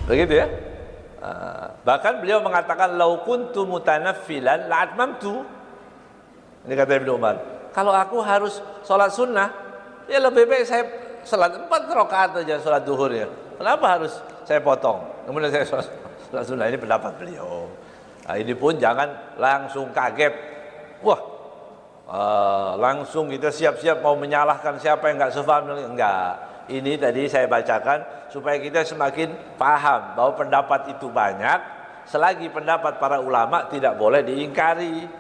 Begitu ya. Bahkan beliau mengatakan lau kuntu mutanaffilan la'atmamtu. Ini kata Ibnu Umar. Kalau aku harus sholat sunnah, ya lebih baik saya sholat 4 rakaat aja sholat duhurnya. Kenapa harus saya potong? Kemudian saya sholat sunnah. Ini pendapat beliau. Nah, ini pun jangan langsung kaget. Wah, langsung kita siap-siap mau menyalahkan siapa yang nggak sefaham. Enggak. Ini tadi saya bacakan supaya kita semakin paham bahwa pendapat itu banyak. Selagi pendapat para ulama tidak boleh diingkari.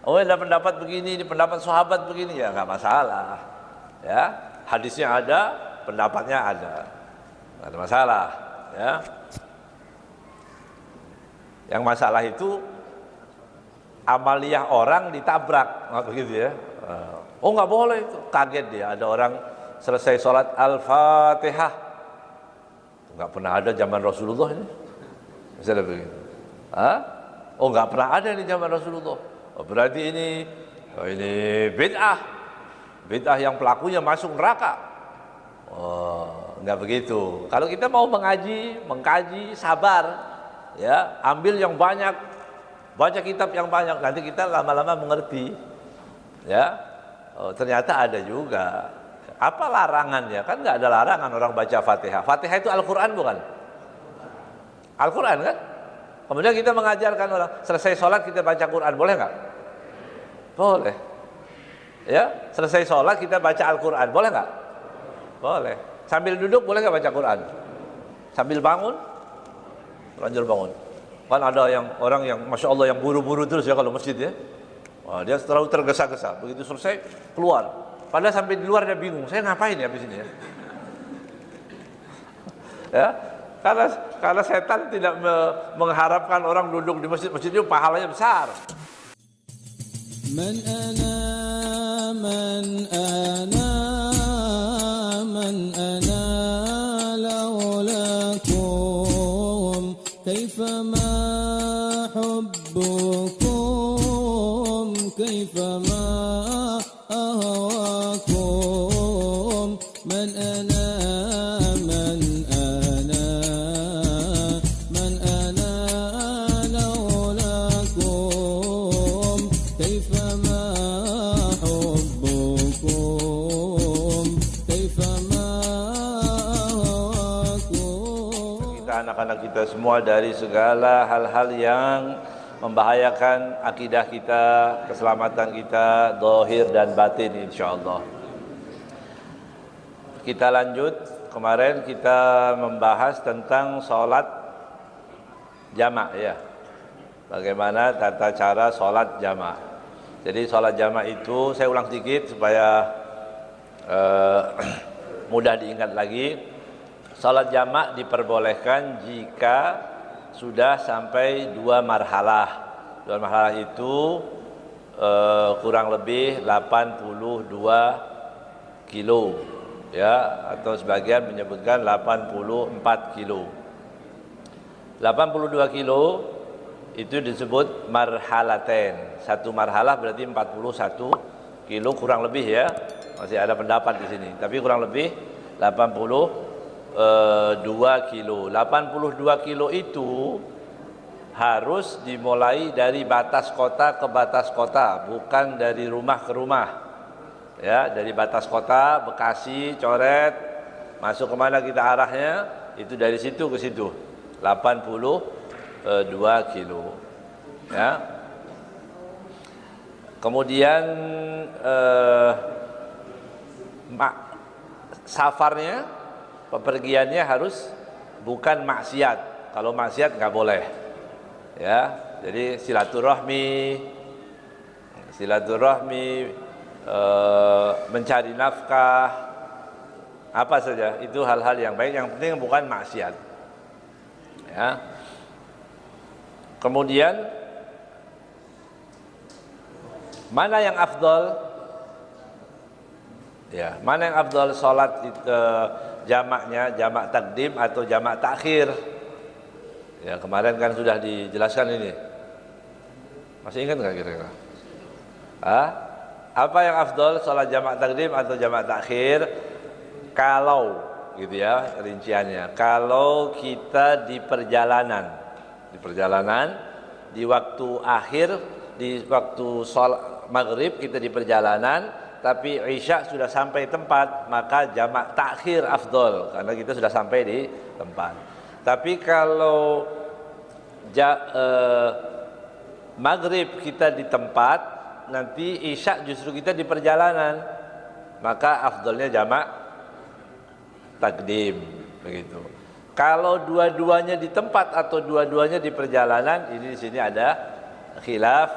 Oh, ada pendapat begini, ini pendapat sahabat begini, ya nggak masalah. Ya, hadisnya ada, pendapatnya ada, nggak ada masalah. Ya, yang masalah itu amaliyah orang ditabrak, nggak begitu ya? Oh, nggak boleh itu, kaget dia. Ada orang selesai sholat Al-Fatihah, nggak pernah ada zaman Rasulullah ini, misalnya begitu. Oh, nggak pernah ada ini zaman Rasulullah. Oh, berarti ini bid'ah yang pelakunya masuk neraka. Oh, nggak begitu. Kalau kita mau mengkaji, sabar, ya, ambil yang banyak, baca kitab yang banyak, nanti kita lama-lama mengerti. Ya, oh, ternyata ada juga. Apa larangannya? Kan nggak ada larangan orang baca Fatihah. Fatihah itu Al-Quran bukan? Al-Quran kan? Kemudian kita mengajarkan orang selesai sholat kita baca Quran, boleh nggak? Boleh. Ya, selesai sholat kita baca Al-Quran, boleh nggak? Boleh. Sambil duduk boleh nggak baca Quran? Sambil bangun, lanjut bangun. Kan ada orang yang masya Allah yang buru-buru terus ya kalau masjid ya. Wah, dia terlalu tergesa-gesa. Begitu selesai keluar. Padahal sampai di luar dia bingung. Saya ngapain ya habis ini ya? Ya. Karena setan tidak mengharapkan orang duduk di masjid itu pahalanya besar. Man ana laulakum kaifama hubbukum kaifama ahwakum man ana anak-anak kita semua dari segala hal-hal yang membahayakan akidah kita, keselamatan kita, zahir dan batin insyaallah. Kita lanjut, kemarin kita membahas tentang sholat jamak ya. Bagaimana tata cara sholat jamak. Jadi sholat jamak itu, saya ulang sedikit supaya mudah diingat lagi. Salat jamak diperbolehkan jika sudah sampai 2 marhalah. 2 marhalah itu kurang lebih 82 kilo ya, atau sebagian menyebutkan 84 kilo. 82 kilo itu disebut marhalaten. 1 marhalah berarti 41 kilo kurang lebih ya. Masih ada pendapat di sini, tapi kurang lebih 82 kilo. 82 kilo itu harus dimulai dari batas kota ke batas kota, bukan dari rumah ke rumah. Ya, dari batas kota, Bekasi, Coret, masuk kemana kita arahnya, itu dari situ ke situ. 82 kilo. Ya. Kemudian safarnya, pepergiannya harus bukan maksiat. Kalau maksiat nggak boleh. Ya, jadi silaturahmi, mencari nafkah, apa saja itu hal-hal yang baik. Yang penting bukan maksiat. Ya. Kemudian mana yang afdol? Ya, mana yang afdol sholat jamaknya, jamak takdim atau jamak takhir? Ya, kemarin kan sudah dijelaskan ini. Masih ingat nggak kira-kira? Apa yang afdol, sholat jamak takdim atau jamak takhir? Kalau gitu ya rinciannya. Kalau kita di perjalanan, di waktu akhir, di waktu sholat maghrib kita di perjalanan, tapi isya sudah sampai tempat, maka jamak takhir afdol karena kita sudah sampai di tempat. Tapi kalau maghrib kita di tempat, nanti isya justru kita di perjalanan, maka afdolnya jamak takdim begitu. Kalau dua-duanya di tempat atau dua-duanya di perjalanan, ini di sini ada khilaf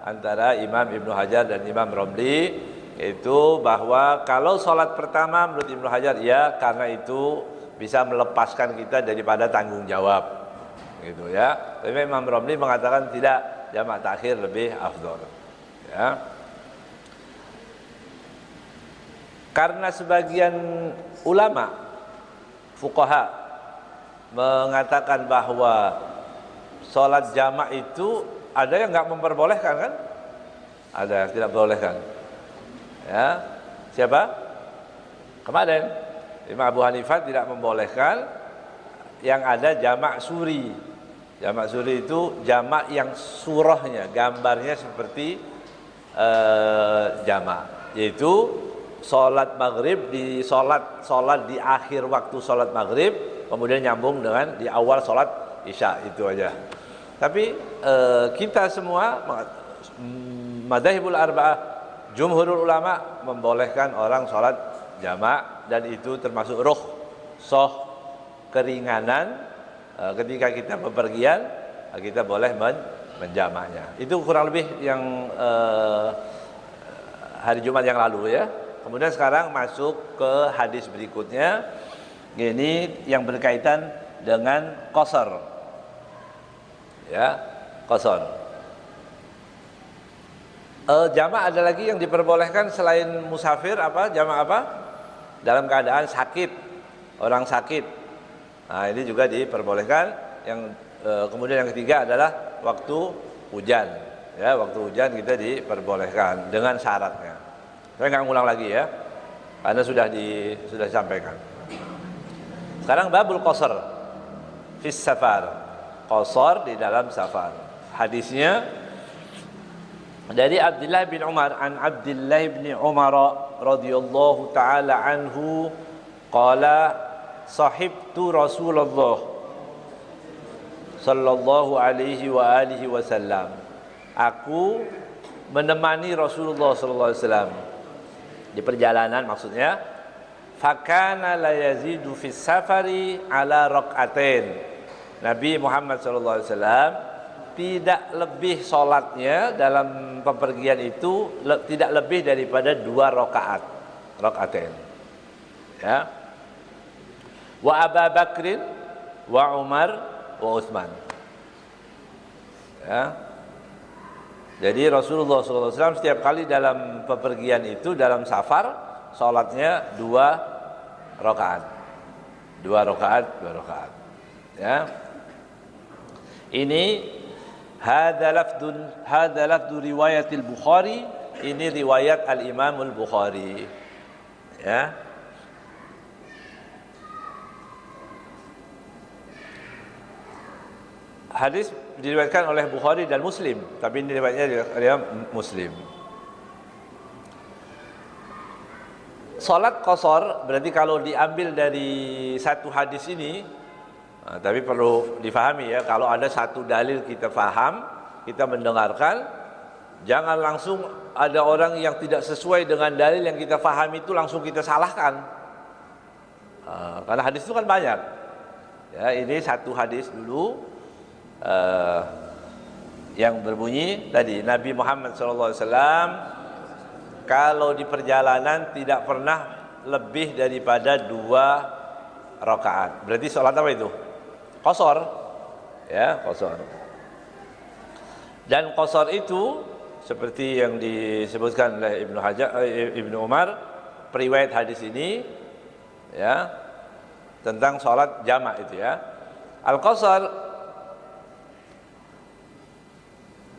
antara Imam Ibnu Hajar dan Imam Romli, yaitu bahwa kalau sholat pertama menurut Ibnu Hajar ya, karena itu bisa melepaskan kita daripada tanggung jawab gitu ya. Tapi Imam Romli mengatakan tidak, jamak takhir lebih afdol ya. Karena sebagian ulama fuqaha mengatakan bahwa sholat jamak itu ada yang nggak memperbolehkan kan? Ada yang tidak memperbolehkan. Ya, siapa? Kemarin Imam Abu Hanifah tidak membolehkan, yang ada jamak suri. Jamak suri itu jamak yang surahnya, gambarnya seperti jamak, yaitu sholat maghrib di sholat di akhir waktu sholat maghrib, kemudian nyambung dengan di awal sholat isya, itu aja. Tapi kita semua madzhabul arba'ah, jumhurul ulama membolehkan orang sholat jamak, dan itu termasuk rukhsah, keringanan. Ketika kita bepergian, kita boleh menjamaknya. Itu kurang lebih yang hari Jumat yang lalu ya. Kemudian sekarang masuk ke hadis berikutnya. Ini yang berkaitan dengan qasar. Ya, qasar. Jamak ada lagi yang diperbolehkan selain musafir, apa? Jamak apa? Dalam keadaan sakit, orang sakit. Nah, ini juga diperbolehkan. Yang kemudian yang ketiga adalah waktu hujan. Ya, waktu hujan kita diperbolehkan dengan syaratnya. Saya nggak ngulang lagi ya, karena sudah disampaikan. Sekarang babul qasar fis safar, qasar di dalam safar. Hadisnya dari Abdullah bin Umar, an Abdullah bin Umar radhiyallahu taala anhu qala sahibtu Rasulullah sallallahu alaihi wa alihi wasallam. Aku menemani Rasulullah sallallahu alaihi wasallam di perjalanan, maksudnya fakana la yazidu fis safari ala rak'atain. Nabi Muhammad sallallahu alaihi wasallam tidak lebih sholatnya dalam pepergian itu tidak lebih daripada 2 rakaat, rak'atain. Ya. Wa Abu Bakrin wa Umar wa Utsman. Ya. Jadi Rasulullah SAW setiap kali dalam pepergian itu, dalam safar, sholatnya 2 rakaat. 2 rakaat. Ya. Ini hadza lafdu riwayatil Bukhari, ini riwayat al-Imam al-Bukhari. Ya. Hadis diriwayatkan oleh Bukhari dan Muslim, tapi ini riwayatnya dari Muslim. Salat qasar berarti kalau diambil dari satu hadis ini, tapi perlu difahami ya, kalau ada satu dalil kita faham, kita mendengarkan, jangan langsung ada orang yang tidak sesuai dengan dalil yang kita fahami itu langsung kita salahkan. Karena hadis itu kan banyak. Ya, ini satu hadis dulu. Yang berbunyi tadi, Nabi Muhammad SAW kalau di perjalanan tidak pernah lebih daripada 2 rakaat. Berarti sholat apa itu? Qasar. Ya, qasar. Dan qasar itu seperti yang disebutkan oleh Ibnu Umar, periwayat hadis ini ya, tentang sholat jamak itu ya. Al-qasar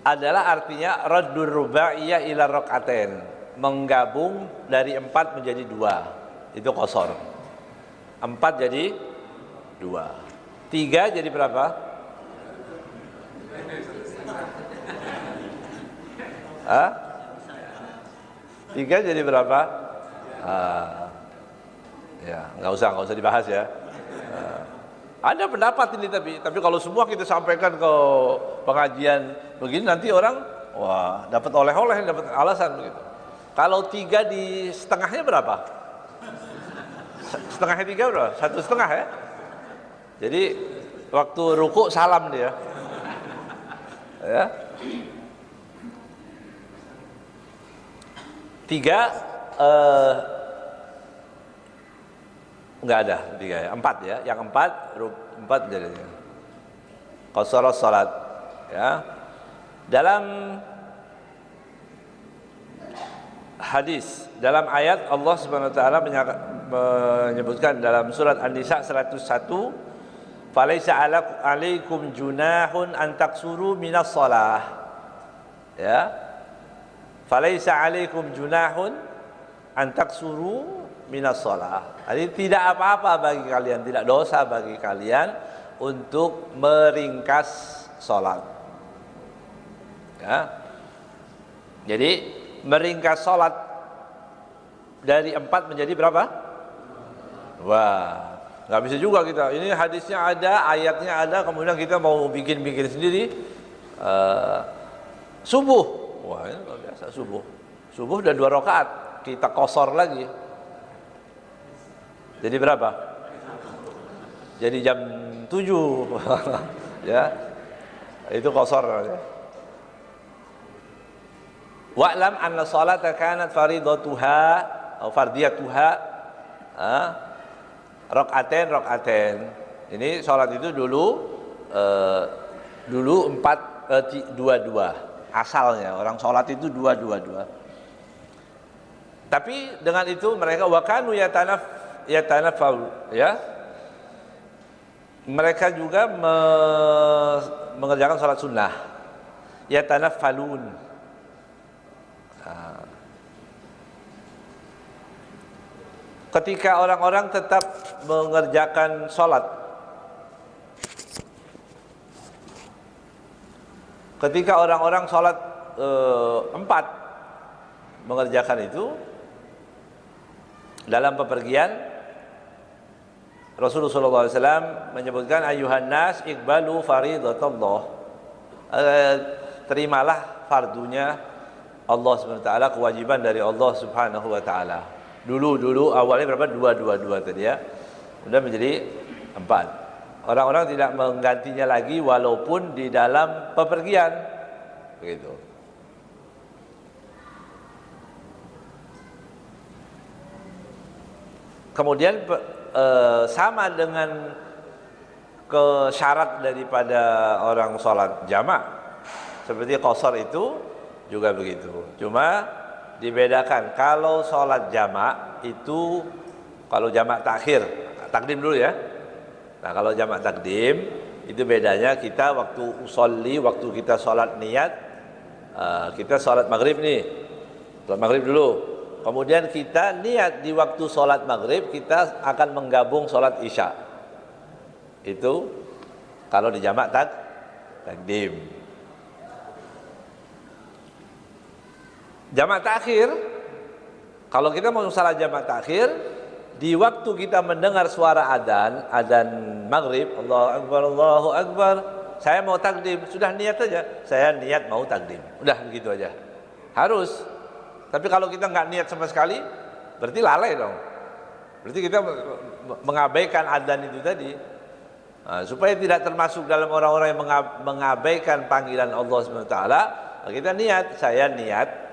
adalah artinya raddur rubaiyah ila rak'atain, menggabung dari 4 menjadi 2. Itu qasar. 4 jadi 2. 3 jadi berapa? Hah? 3 jadi berapa? Ya, nggak usah dibahas ya. Ada pendapat ini tapi kalau semua kita sampaikan ke pengajian begini nanti orang wah dapat oleh-oleh, dapat alasan begitu. Kalau 3 di setengahnya berapa? Setengahnya 3 berapa? 1,5 ya. Jadi waktu ruku salam dia. Ya. 3 enggak ada 3 ya, 4 ya. Yang 4 jadinya. Qasara salat ya. Dalam hadis, dalam ayat Allah Subhanahu wa taala menyebutkan dalam surat An-Nisa 101, "Falaisa 'alaikum junahun an taksuru minas shalah." Ya. "Falaisa 'alaikum junahun an taksuru minas shalah." Jadi tidak apa-apa bagi kalian, tidak dosa bagi kalian untuk meringkas salat. Ya. Jadi meringkas salat dari 4 menjadi berapa? Wah, nggak bisa juga kita. Ini hadisnya ada, ayatnya ada, kemudian kita mau bikin sendiri. Subuh, wah ini luar biasa subuh. Subuh udah 2 rakaat, kita qasar lagi. Jadi berapa? Jadi jam 7. Ya. Itu qasar ya. Wa'lam anna salata kanat faridatuha atau fardiyatuha rakaatain. Ini salat itu dulu 2-2. Asalnya orang salat itu 2-2. Tapi dengan itu mereka wakanu yatanafal ya. Mereka juga mengerjakan salat sunnah. Yatanafalun. Ketika orang-orang tetap mengerjakan sholat, ketika orang-orang sholat 4 mengerjakan itu dalam bepergian, Rasulullah SAW menyebutkan ayuhan nas iqbalu faridatullah, terimalah fardunya Allah SWT, kewajiban dari Allah Subhanahu wa taala. Dulu awalnya berapa? 2 tadi ya. Sudah menjadi 4. Orang-orang tidak menggantinya lagi walaupun di dalam pepergian. Begitu. Kemudian sama dengan syarat daripada orang sholat jamak. Seperti qasar itu juga begitu. Cuma dibedakan kalau sholat jamak itu, kalau jamak takdim dulu ya. Nah kalau jamak takdim itu bedanya kita waktu usolli, waktu kita sholat niat, kita sholat maghrib nih, sholat maghrib dulu. Kemudian kita niat di waktu sholat maghrib kita akan menggabung sholat isya. Itu kalau di jamak takdim. Jamak takhir, kalau kita mau salat jamak takhir, di waktu kita mendengar suara adzan maghrib, Allahu Akbar, saya mau takdim, sudah niat saja, saya niat mau takdim, udah begitu aja. Harus. Tapi kalau kita nggak niat sama sekali, berarti lalai dong. Berarti kita mengabaikan adzan itu tadi. Nah, supaya tidak termasuk dalam orang-orang yang mengabaikan panggilan Allah SWT, kita niat, saya niat.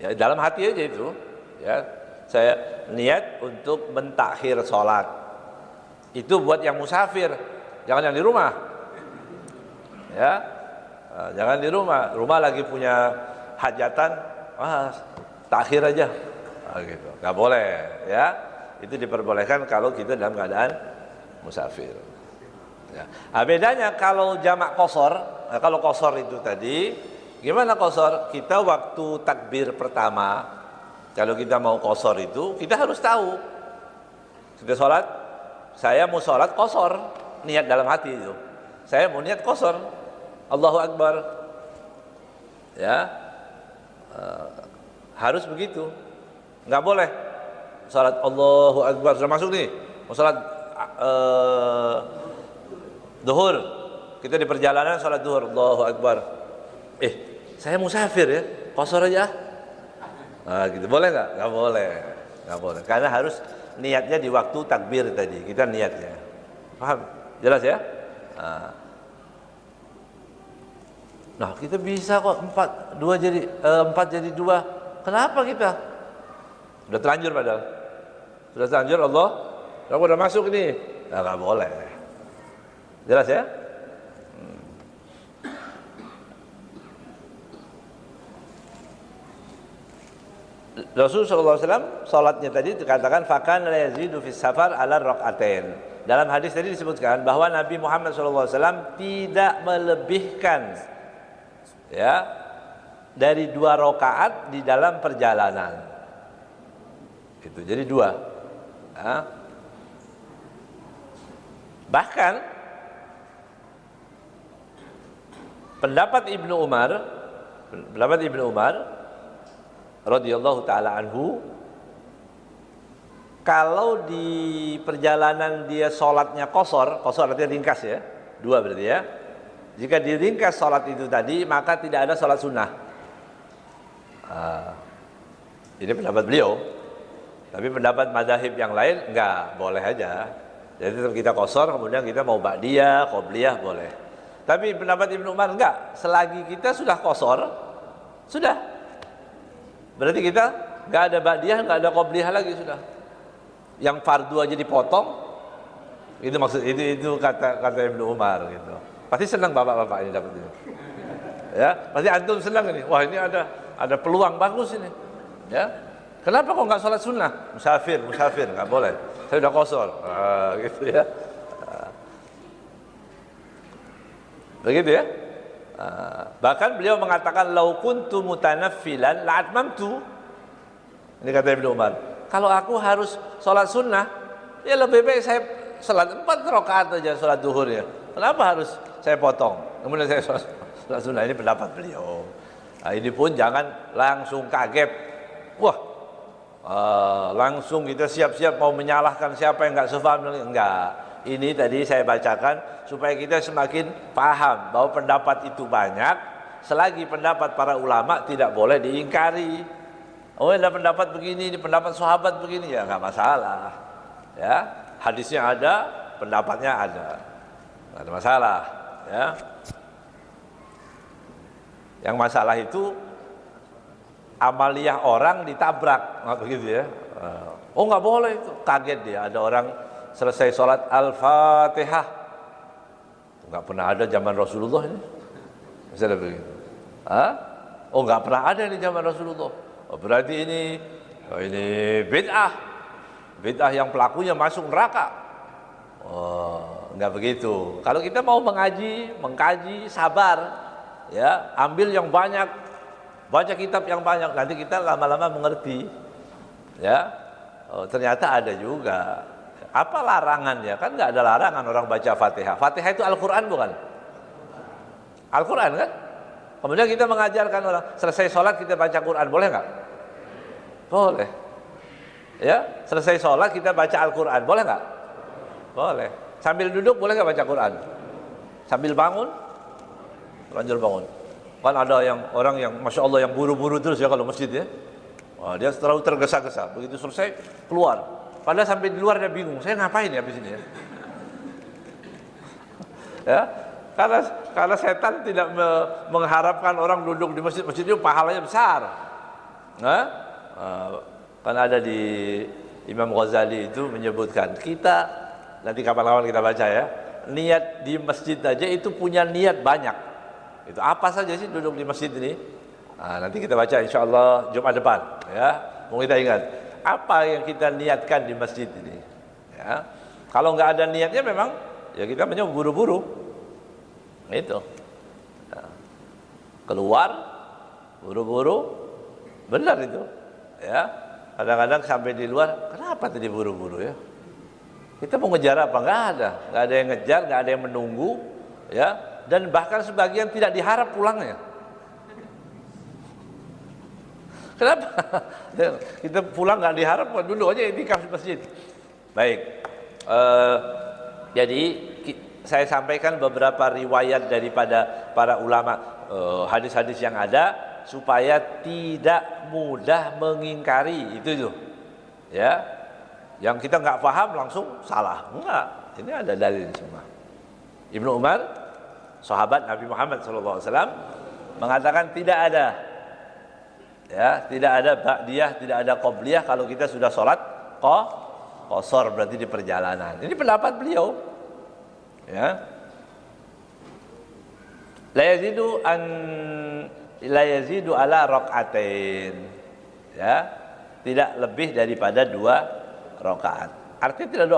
Ya, dalam hati aja itu, ya, saya niat untuk mentakhir sholat. Itu buat yang musafir, jangan yang di rumah. Ya, jangan di rumah. Rumah lagi punya hajatan, takhir aja, gitu. Nggak boleh, ya. Itu diperbolehkan kalau kita dalam keadaan musafir. Ya. Bedanya kalau jamak qasar, kalau qasar itu tadi. Gimana qasar? Kita waktu takbir pertama, kalau kita mau qasar itu, kita harus tahu. Kita sholat saya mau sholat qashar, niat dalam hati itu. Saya mau niat qashar, Allahu Akbar. Ya, harus begitu. Nggak boleh sholat Allahu Akbar sudah masuk nih, mau sholat duhur, kita di perjalanan sholat duhur, Allahu Akbar. Saya musafir ya, qashar aja. Nah, gitu boleh nggak? Nggak boleh, nggak boleh. Karena harus niatnya di waktu takbir tadi, kita niatnya. Paham? Jelas ya? Nah, kita bisa kok 4 jadi 2. Kenapa kita? Sudah terlanjur padahal. Sudah terlanjur Allah. Kamu udah masuk ini. Nah, nggak boleh. Jelas ya? Rasulullah SAW salatnya tadi dikatakan fakan la yazidu fis safar ala rakaatain. Dalam hadis tadi disebutkan bahwa Nabi Muhammad SAW tidak melebihkan ya dari 2 rakaat di dalam perjalanan. Itu jadi 2. Ya. Bahkan pendapat Ibnu Umar radhiyallahu taala anhu, kalau di perjalanan dia sholatnya qashar artinya ringkas ya, 2 berarti ya. Jika diringkas sholat itu tadi, maka tidak ada sholat sunnah. Ini pendapat beliau. Tapi pendapat madzhab yang lain enggak, boleh aja. Jadi tetap kita qashar, kemudian kita mau ba'diyah, qobliyah boleh. Tapi pendapat Ibnu Umar enggak, selagi kita sudah qashar, sudah. Berarti kita nggak ada ba'diyah, nggak ada qobliyah lagi sudah. Yang fardu aja dipotong, itu maksud itu kata Ibnu Umar gitu. Pasti senang bapak-bapak ini dapat ini. Ya, pasti antum senang ini. Wah, ini ada peluang bagus ini. Ya, kenapa kok nggak sholat sunnah? Musafir nggak boleh. Saya udah qashar, gitu ya. Begitu ya. Bahkan beliau mengatakan lau kuntu mutanaffilan la atmamtu. Ini kata Ibnu Umar. Kalau aku harus sholat sunnah, ya lebih baik saya sholat 4 rakaat aja sholat duhur ya. Kenapa harus saya potong? Kemudian saya sholat sunnah. Ini pendapat beliau. Nah, ini pun jangan langsung kaget. Wah, langsung kita siap-siap mau menyalahkan siapa yang nggak sefaham. Enggak. Ini tadi saya bacakan supaya kita semakin paham bahwa pendapat itu banyak, selagi pendapat para ulama tidak boleh diingkari. Oh, ada pendapat begini, ini pendapat sahabat begini, ya nggak masalah. Ya, hadisnya ada, pendapatnya ada, nggak ada masalah. Ya, yang masalah itu amaliyah orang ditabrak, nggak begitu ya? Oh, nggak boleh itu, kaget dia, ada orang selesai sholat Al-Fatihah, nggak pernah ada zaman Rasulullah ini. Misalnya begitu. Oh, nggak pernah ada di zaman Rasulullah. Oh, berarti ini bid'ah yang pelakunya masuk neraka. Oh, nggak begitu. Kalau kita mau mengkaji, sabar, ya, ambil yang banyak, baca kitab yang banyak, nanti kita lama-lama mengerti. Ya, oh, ternyata ada juga. Apa larangannya? Kan nggak ada larangan orang baca Fatihah. Fatihah itu Al-Quran bukan? Al-Quran kan? Kemudian kita mengajarkan orang, selesai sholat kita baca Quran, boleh nggak? Boleh. Ya, selesai sholat kita baca Al-Quran, boleh nggak? Boleh. Sambil duduk boleh nggak baca Quran? Sambil bangun? Lanjut bangun. Kan ada orang yang Masya Allah yang buru-buru terus ya kalau masjid ya. Wah, dia terlalu tergesa-gesa. Begitu selesai, keluar. Padahal sampai di luar dia bingung, saya ngapain ya habis ini ya? Ya, karena setan tidak mengharapkan orang duduk di masjid itu pahalanya besar. Nah, kan ada di Imam Ghazali itu menyebutkan, kita nanti kapan-kapan kita baca ya, niat di masjid aja itu punya niat banyak. Itu apa saja sih duduk di masjid ini? Nah, nanti kita baca insya Allah Jumat depan ya. Mau kita ingat apa yang kita niatkan di masjid ini ya. Kalau nggak ada niatnya memang ya kita buru-buru itu ya. Keluar buru-buru, benar itu ya. Kadang-kadang sampai di luar, kenapa tadi buru-buru ya? Kita mau ngejar apa? Nggak ada yang ngejar, nggak ada yang menunggu, ya. Dan bahkan sebagian tidak diharap pulangnya. Kenapa? Kita pulang nggak diharap, dulu aja itikaf di masjid. Baik, jadi saya sampaikan beberapa riwayat daripada para ulama, hadis-hadis yang ada supaya tidak mudah mengingkari itu, ya. Yang kita nggak paham langsung salah, enggak. Ini ada dalil semua. Ibnu Umar, sahabat Nabi Muhammad SAW, mengatakan tidak ada, ya, tidak ada ba'diyah, tidak ada qobliyah kalau kita sudah sholat qasar, berarti di perjalanan. Ini pendapat beliau, ya. La yazidu ala rak'atain, ya, tidak lebih daripada 2 rakaat. Artinya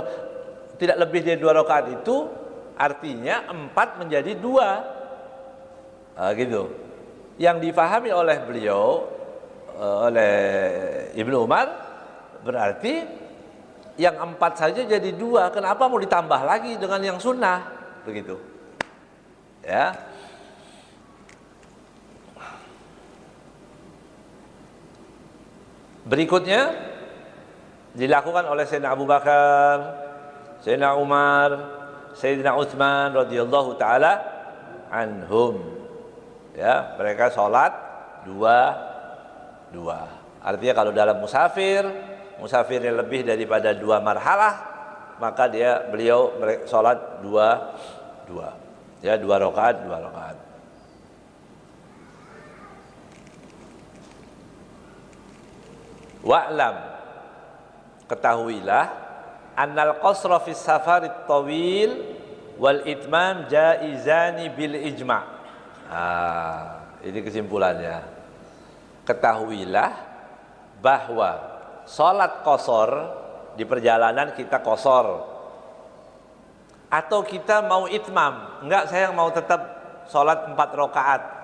tidak lebih dari 2 rakaat itu artinya 4 menjadi 2, gitu. Yang difahami oleh beliau, oleh Ibnu Umar, berarti yang 4 saja jadi 2. Kenapa mau ditambah lagi dengan yang sunnah, begitu, ya. Berikutnya dilakukan oleh Sayyidina Abu Bakar, Sayyidina Umar, Sayyidina Utsman radhiyallahu taala anhum. Ya, mereka sholat 2. Artinya kalau dalam musafirnya lebih daripada 2 marhalah, maka beliau sholat 2. Ya, 2 rakaat. Wa'lam, ketahuilah, annal qasra fis safarit tawil wal itmam jaizani bil ijma'. Ini kesimpulannya. Ketahuilah bahwa salat qasar di perjalanan kita qasar, atau kita mau itmam, enggak, saya mau tetap salat 4 rakaat.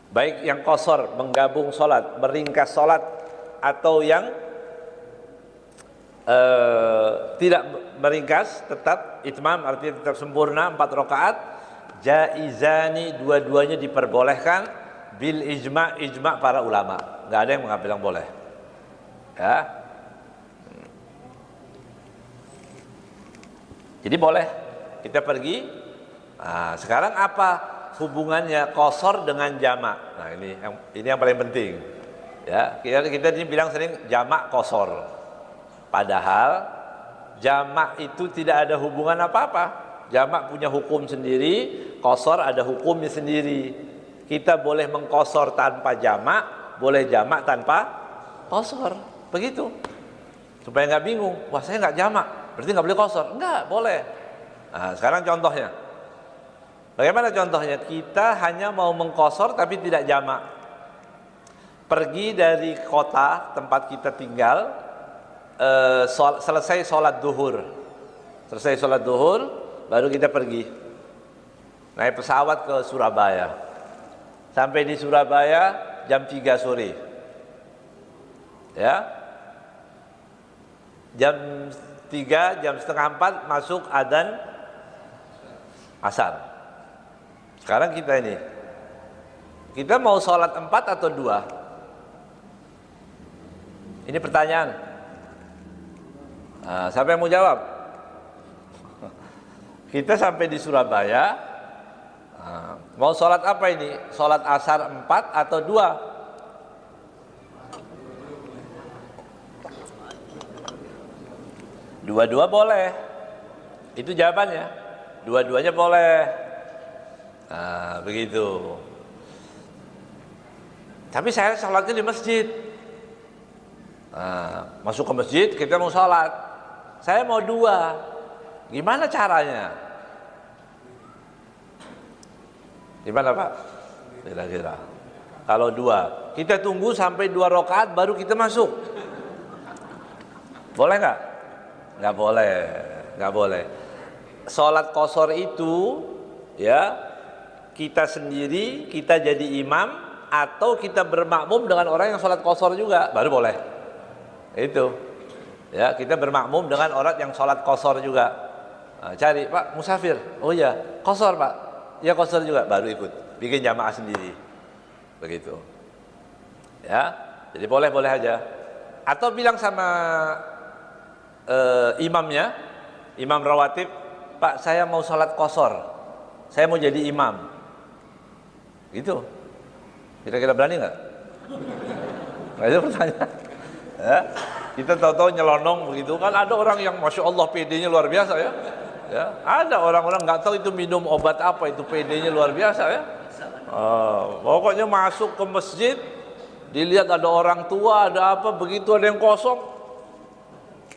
Baik yang qasar, menggabung salat, meringkas salat, atau yang tidak meringkas, tetap itmam, artinya tetap sempurna 4 rakaat, jaizani, dua-duanya diperbolehkan bil ijma' para ulama. Enggak ada yang bilang boleh, ya. Jadi boleh kita pergi. Nah, sekarang apa hubungannya qasar dengan jamak? Nah, ini yang paling penting, ya. Kita ini bilang sering jamak qasar, padahal jamak itu tidak ada hubungan apa-apa. Jamak punya hukum sendiri, qasar ada hukumnya sendiri. Kita boleh mengqasar tanpa jamak, boleh jamak tanpa qasar, begitu. Supaya nggak bingung, wah saya nggak jamak, berarti nggak boleh qasar. Enggak, boleh. Nah, sekarang contohnya. Bagaimana contohnya? Kita hanya mau mengqasar tapi tidak jamak. Pergi dari kota tempat kita tinggal, selesai sholat duhur, baru kita pergi naik pesawat ke Surabaya. Sampai di Surabaya jam 3 sore, ya. Jam 3, jam setengah 4 masuk adzan asar. Sekarang kita mau sholat 4 atau 2? Ini pertanyaan. Nah, siapa yang mau jawab? Kita sampai di Surabaya, mau sholat apa ini? Sholat asar 4 atau 2? Dua-dua boleh. Itu jawabannya. Dua-duanya boleh. Nah, begitu. Tapi saya sholatnya di masjid. Nah, masuk ke masjid, kita mau sholat. Saya mau 2. Gimana caranya? Gimana Pak? Kira-kira. Kalau 2, kita tunggu sampai 2 rakaat baru kita masuk. Boleh nggak? Nggak boleh. Sholat qasar itu, ya, kita sendiri, kita jadi imam, atau kita bermakmum dengan orang yang sholat qasar juga, baru boleh. Itu. Ya, kita bermakmum dengan orang yang sholat qashar juga. Nah, cari, Pak, musafir. Oh iya, qashar, Pak. Ya qashar juga, baru ikut. Bikin jamaah sendiri. Begitu. Ya, jadi boleh-boleh aja. Atau bilang sama imamnya, imam rawatib, Pak, saya mau sholat qashar. Saya mau jadi imam. Gitu. Kira-kira berani nggak? Nah, itu pertanyaan. Ya. Kita tahu-tahu nyelonong begitu kan, ada orang yang masya Allah PD-nya luar biasa ya. Ya, ada orang-orang nggak tahu itu minum obat apa, itu PD-nya luar biasa ya. Pokoknya masuk ke masjid, dilihat ada orang tua, ada apa, begitu ada yang kosong,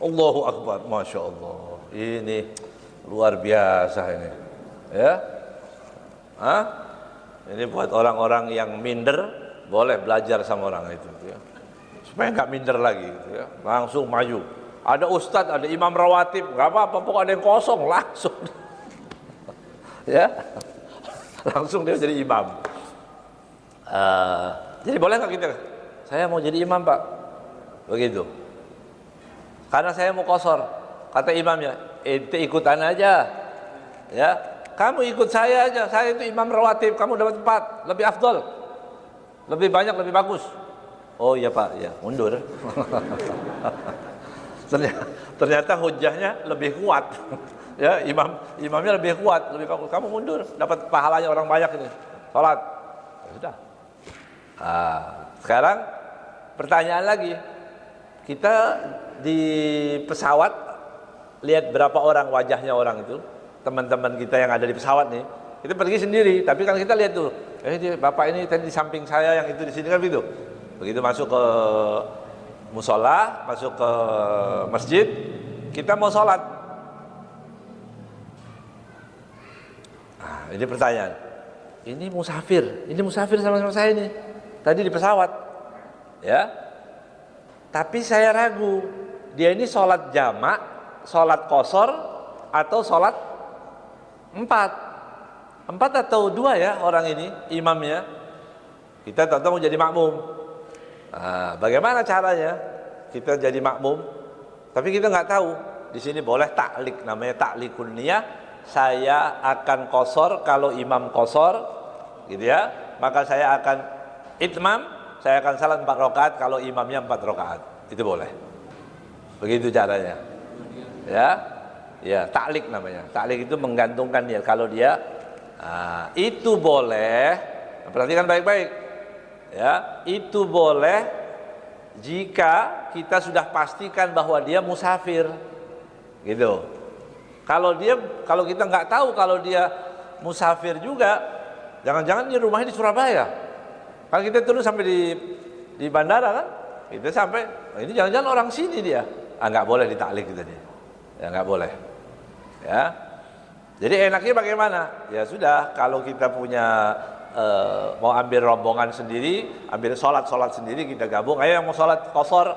Allahu Akbar, masya Allah, ini luar biasa ini. Ya, ini buat orang-orang yang minder, boleh belajar sama orang itu. Ya. Supaya nggak minder lagi gitu ya. Langsung maju. Ada ustadz, ada imam rawatib, nggak apa-apa, pokoknya ada yang kosong langsung. Ya. Langsung dia jadi imam. Jadi boleh nggak kita? Saya mau jadi imam, Pak. Begitu. Karena saya mau qashar. Kata imamnya, ente ikutan aja. Ya. Kamu ikut saya aja. Saya itu imam rawatib, kamu dapat 4, lebih afdol. Lebih banyak, lebih bagus. Oh iya Pak, ya mundur. Ternyata hujahnya lebih kuat. Ya, imamnya lebih kuat, lebih bagus. Kamu mundur, dapat pahalanya orang banyak ini. Salat. Ya sudah. Sekarang pertanyaan lagi. Kita di pesawat lihat berapa orang wajahnya orang itu, teman-teman kita yang ada di pesawat nih. Kita pergi sendiri, tapi kan kita lihat tuh, bapak ini tadi di samping saya, yang itu di sini kan begitu. Begitu masuk ke musola, masuk ke masjid, kita mau sholat. Ini pertanyaan. Ini musafir sama-sama saya ini. Tadi di pesawat, ya. Tapi saya ragu, dia ini sholat jamak, sholat qashar, atau sholat 4 atau 2 ya orang ini, imamnya. Kita tahu-tahu mau jadi makmum. Bagaimana caranya kita jadi makmum? Tapi kita nggak tahu. Di sini boleh taklik, namanya taklikun niyah. Saya akan qashar kalau imam qashar, gitu ya. Maka saya akan itmam, saya akan salat 4 rakaat kalau imamnya 4 rakaat. Itu boleh. Begitu caranya. Ya, taklik namanya. Taklik itu menggantungkan dia. Kalau dia itu boleh. Perhatikan baik-baik. Ya, itu boleh jika kita sudah pastikan bahwa dia musafir, gitu. Kalau kita nggak tahu kalau dia musafir juga, jangan-jangan dia rumahnya di Surabaya. Kalau kita turun sampai di bandara kan, kita sampai, ini jangan-jangan orang sini dia, nggak boleh ditaklik kita dia, ya nggak boleh. Ya, jadi enaknya bagaimana? Ya sudah, kalau kita punya mau ambil rombongan sendiri, ambil sholat sendiri, kita gabung. Ayo yang mau sholat qashar,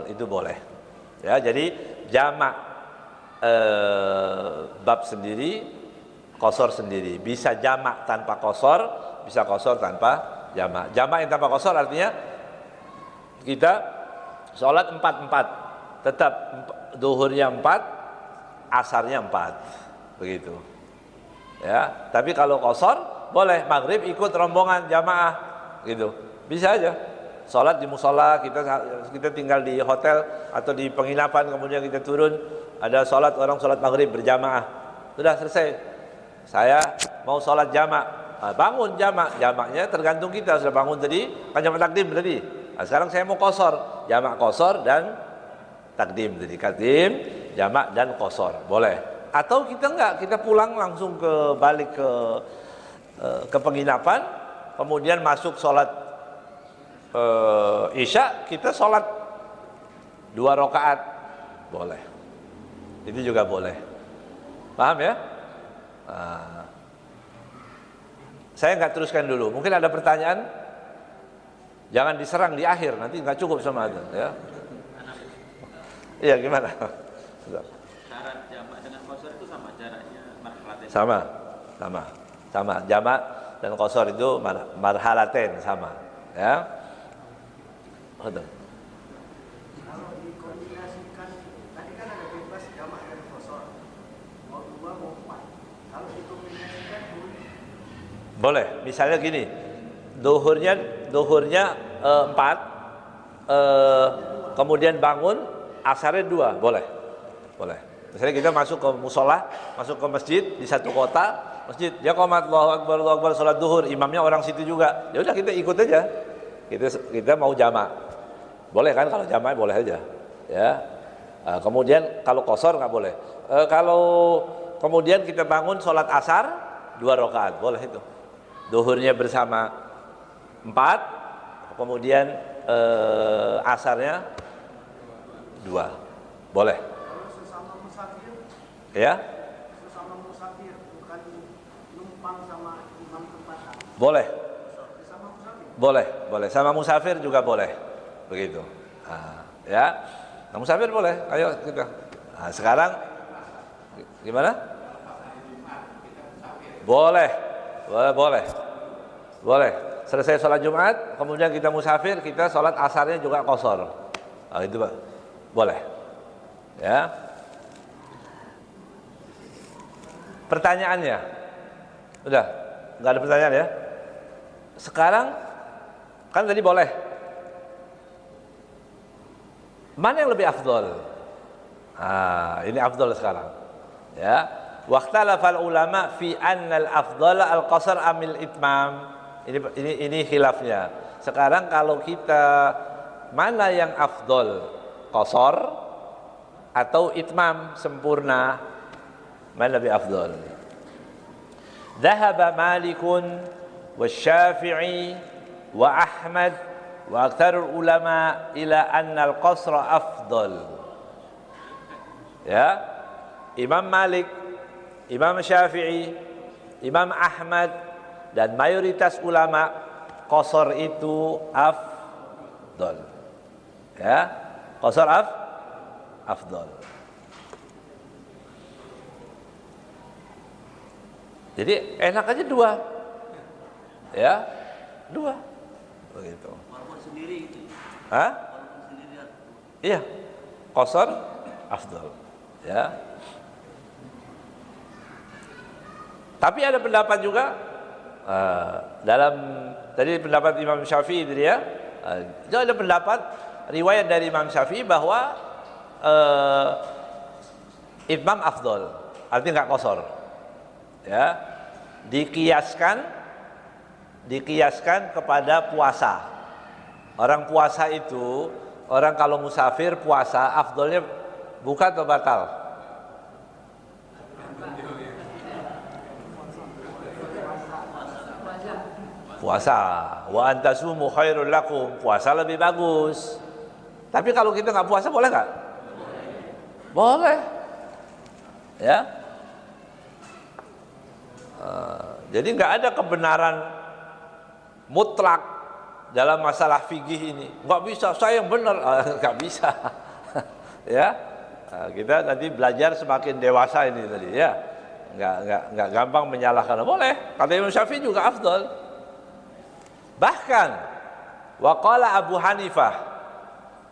itu boleh. Ya, jadi jamak bab sendiri, qashar sendiri. Bisa jamak tanpa qashar, bisa qashar tanpa jamak. Jamak yang tanpa qashar artinya kita sholat 4-4, tetap duhurnya 4, asarnya 4, begitu. Ya, tapi kalau qashar boleh, maghrib ikut rombongan jamaah, gitu. Bisa aja. Sholat di musola, kita tinggal di hotel atau di penginapan, kemudian kita turun, ada sholat, orang sholat maghrib berjamaah. Sudah selesai. Saya mau sholat jamak, bangun jamaknya tergantung kita. Sudah bangun tadi, kan jamak takdim tadi. Sekarang saya mau qashar, jamak qashar dan takdim tadi. Takdim, jamak dan qashar, boleh. Atau kita enggak, kita pulang langsung balik ke penginapan, kemudian masuk sholat isya, kita sholat 2 rakaat, boleh. Itu juga boleh. Paham ya? Saya nggak teruskan dulu. Mungkin ada pertanyaan, jangan diserang di akhir, nanti nggak cukup sama itu. Ya. Iya, gimana? Syarat jamak dengan qashar itu sama jaraknya marhalatain. Sama, jamak dan qashar itu marhalatain sama, ya. Betul. Kalau dikombinasikan Boleh. Misalnya gini, duhurnya 4, kemudian bangun asarnya 2, boleh. Boleh. Misalnya kita masuk ke musola, masuk ke masjid di satu kota, masjid, dia qomat Allahu Akbar salat duhur, imamnya orang situ juga. Ya udah kita ikut aja. Kita mau jamak. Boleh kan kalau jamak boleh aja. Ya. Kemudian kalau qashar nggak boleh. Kalau kemudian kita bangun salat asar 2 rakaat, boleh itu. Duhurnya bersama 4, kemudian asarnya 2, boleh. Kalau sesama musafir, Ya, sesama musafir bukan numpang sama imam tempatan. boleh, Sesama musafir. boleh. Sama musafir juga boleh, begitu. Ya, nah, musafir boleh. Ayo kita. Nah, sekarang gimana? Boleh. Selesai sholat Jumat, kemudian kita musafir, kita sholat asarnya juga qashar. Nah, itu Pak. Boleh. Ya. Pertanyaannya, udah, nggak ada pertanyaan ya? Sekarang kan tadi boleh. Mana yang lebih afdol? Ini afdol sekarang. Ya. Waqtalafal ulama fi annal afdal al-qasar amil itmam. Ini khilafnya. Sekarang kalau kita mana yang afdol? Qasar atau itmam sempurna? Mana lebih afdol? Dhahaba Malikun wa Syafi'i wa Ahmad wa aktsarul ulama ila anna al-qasra afdal. Ya. Imam Malik, Imam Syafi'i, Imam Ahmad dan mayoritas ulama qasar itu afdal. Ya, qasar afdal. Jadi enak aja 2. Ya, 2. Begitu. Walaupun sendiri itu. Hah? Walaupun sendiri. Iya. Qasar afdal. Ya. Tapi ada pendapat juga dalam tadi pendapat Imam Syafi'i itu ya. Itu ada pendapat riwayat dari Imam Syafi'i bahwa itmam afdal, artinya enggak qasar. Ya. Dikiaskan kepada puasa. Orang puasa itu, orang kalau musafir puasa afdalnya buka atau batal? Puasa. Wa antasumu khairul lakum. Puasa lebih bagus. Tapi kalau kita nggak puasa boleh nggak? Boleh. Ya. Jadi nggak ada kebenaran mutlak dalam masalah fikih ini. Nggak bisa, saya yang benar. Nggak bisa. Ya. Kita nanti belajar semakin dewasa ini tadi ya. Nggak gampang menyalahkan. Boleh. Kata Imam Syafi'i juga afdal. Bahkan waqala Abu Hanifah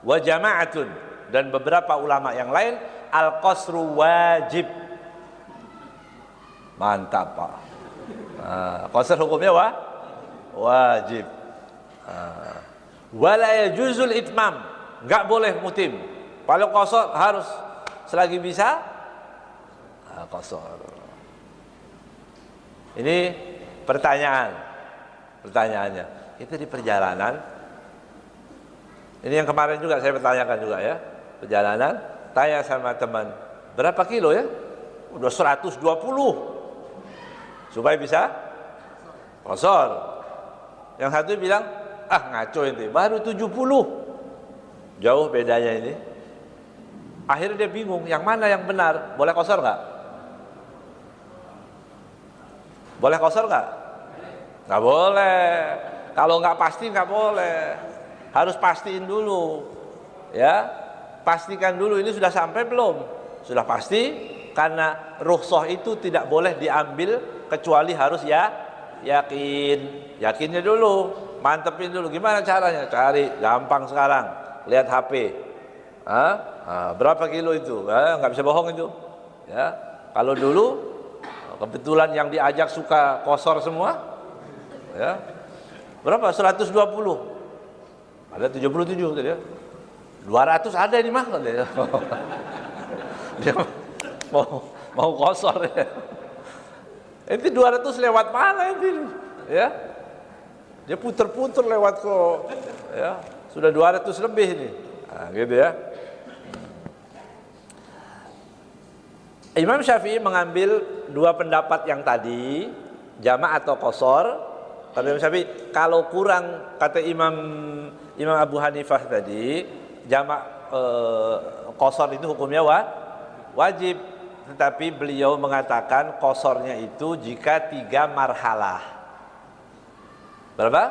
wa jama'atun dan beberapa ulama yang lain al-qasru wajib. Mantap Pak. Qasar hukumnya wajib. Wala yajuzul itmam, enggak boleh mutim. Kalau qasar harus selagi bisa qasar. Ini pertanyaannya, itu di perjalanan. Ini yang kemarin juga saya bertanyakan juga ya. Perjalanan, tanya sama teman, berapa kilo ya? Udah 120. Supaya bisa qasar. Yang satu bilang, ngaco ini, baru 70. Jauh bedanya ini. Akhirnya dia bingung, yang mana yang benar? Boleh qasar enggak? Boleh qasar enggak? Nggak boleh. Kalau nggak pasti nggak boleh. Harus pastiin dulu. Ya, pastikan dulu ini sudah sampai belum. Sudah pasti, karena rukhsah itu tidak boleh diambil kecuali harus yakin. Yakinnya dulu, mantepin dulu. Gimana caranya? Cari, gampang sekarang. Lihat HP. Berapa kilo itu? Nggak bisa bohong itu. Ya, kalau dulu kebetulan yang diajak suka qasar semua. Ya. Berapa? 120. Ada 77 tadi ya. 200 ada ini mah katanya. Dia mau kosor ya. Itu 200 lewat mana itu? Ya. Dia puter-puter lewat kok. Ya, sudah 200 lebih ini. Nah, gitu ya. Imam Syafi'i mengambil dua pendapat yang tadi, jamak atau qasar. Kata Imam Syafi'i, kalau kurang, kata Imam Abu Hanifah tadi, jamak qasar itu hukumnya wajib. Tetapi beliau mengatakan qasarnya itu jika 3 marhalah. Berapa?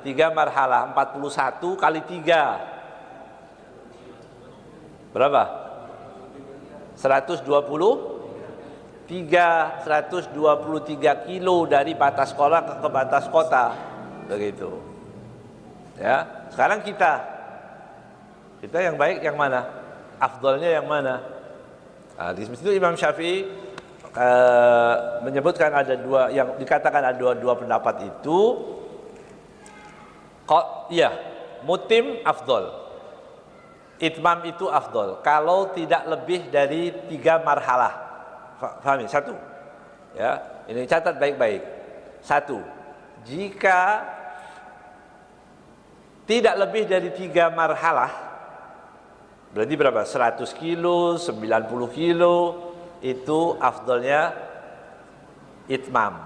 3 marhalah, 41 kali 3. Berapa? 123 kilo dari batas sekolah ke batas kota. Begitu. Ya, sekarang kita yang baik yang mana? Afdalnya yang mana? Nah, di situ Imam Syafi'i menyebutkan ada dua, yang dikatakan ada dua pendapat itu. Iya, mutim afdal, itmam itu afdal kalau tidak lebih dari 3 marhalah. Pahami? 1 ya, ini catat baik-baik. 1, jika tidak lebih dari 3 marhalah, berarti berapa? 100 kilo, 90 kilo, itu afdalnya itmam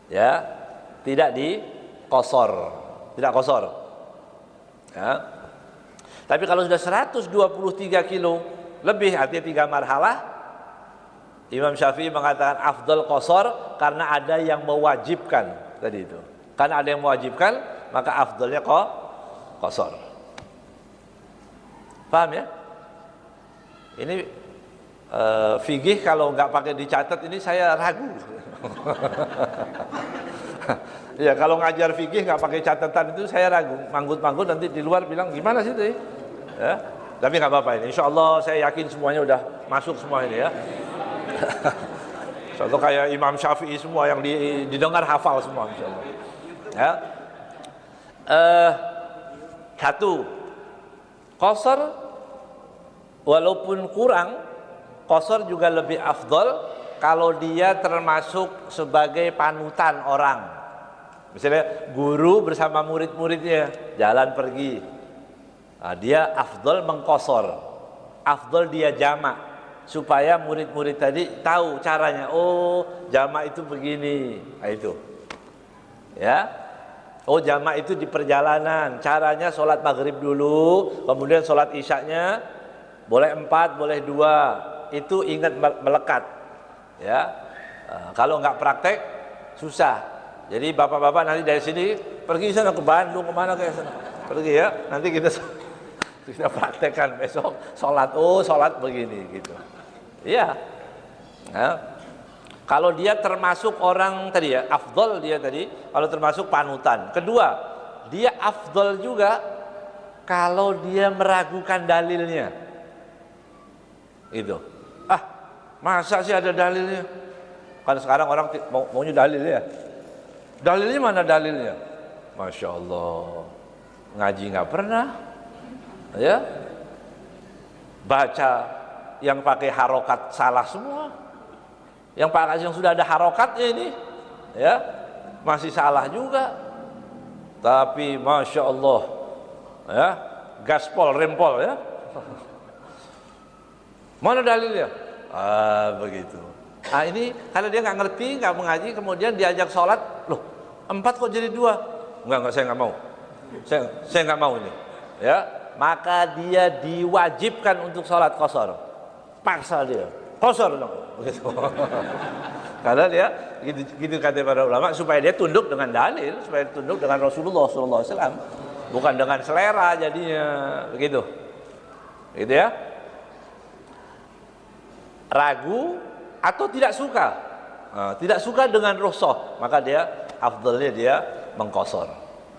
ya, tidak di qasar. Tidak qasar. Ya. Tapi kalau sudah 123 kilo lebih, artinya 3 marhalah, Imam Syafi'i mengatakan afdal qasar karena ada yang mewajibkan tadi itu. Karena ada yang mewajibkan, maka afdalnya qasar. Paham ya? Ini fikih kalau nggak pakai dicatat ini saya ragu. Ya, kalau ngajar fikih nggak pakai catatan itu saya ragu, manggut-manggut nanti di luar bilang gimana sih itu ya. Tapi nggak apa-apa ini, insya Allah saya yakin semuanya udah masuk semua ini ya. Contoh kayak Imam Syafi'i semua yang didengar hafal semua insya Allah ya. 1, qasar walaupun kurang, qasar juga lebih afdal kalau dia termasuk sebagai panutan orang. Misalnya guru bersama murid-muridnya jalan pergi, nah, dia afdal mengqasar, afdal dia jamak, supaya murid-murid tadi tahu caranya. Oh, jamak itu begini. Nah, itu ya. Oh, jamak itu di perjalanan, caranya sholat maghrib dulu, kemudian sholat isyaknya boleh 4, boleh 2. Itu ingat melekat ya. Kalau nggak praktek susah. Jadi bapak-bapak nanti dari sini pergi sana ke Bandung, kemana ke sana pergi ya. Nanti kita praktekkan besok sholat. Oh, sholat begini gitu. Iya. Nah, kalau dia termasuk orang tadi ya, afdal dia tadi, kalau termasuk panutan. Kedua, dia afdal juga kalau dia meragukan dalilnya. Itu. Ah, masa sih ada dalilnya? Kan sekarang orang maunya dalil ya. Dalilnya mana dalilnya? Masya Allah, ngaji nggak pernah, ya. Baca yang pakai harokat salah semua. Yang sudah ada harokatnya ini, ya, masih salah juga. Tapi Masya Allah, ya, gaspol, rempol ya. Mana dalilnya? Ah, begitu. Ah, ini kalau dia nggak ngerti, nggak mengaji, kemudian diajak sholat, loh 4 kok jadi 2? Enggak, saya nggak mau. Saya nggak mau ini. Ya, maka dia diwajibkan untuk sholat qasar. Paksa dia, qasar dong. Begitu. Karena dia gitu kata para ulama, supaya dia tunduk dengan dalil, supaya tunduk dengan Rasulullah SAW, bukan dengan selera jadinya, begitu. Gitu ya. Ragu atau tidak suka, tidak suka dengan rukhsah, maka dia afdalnya dia mengqasar.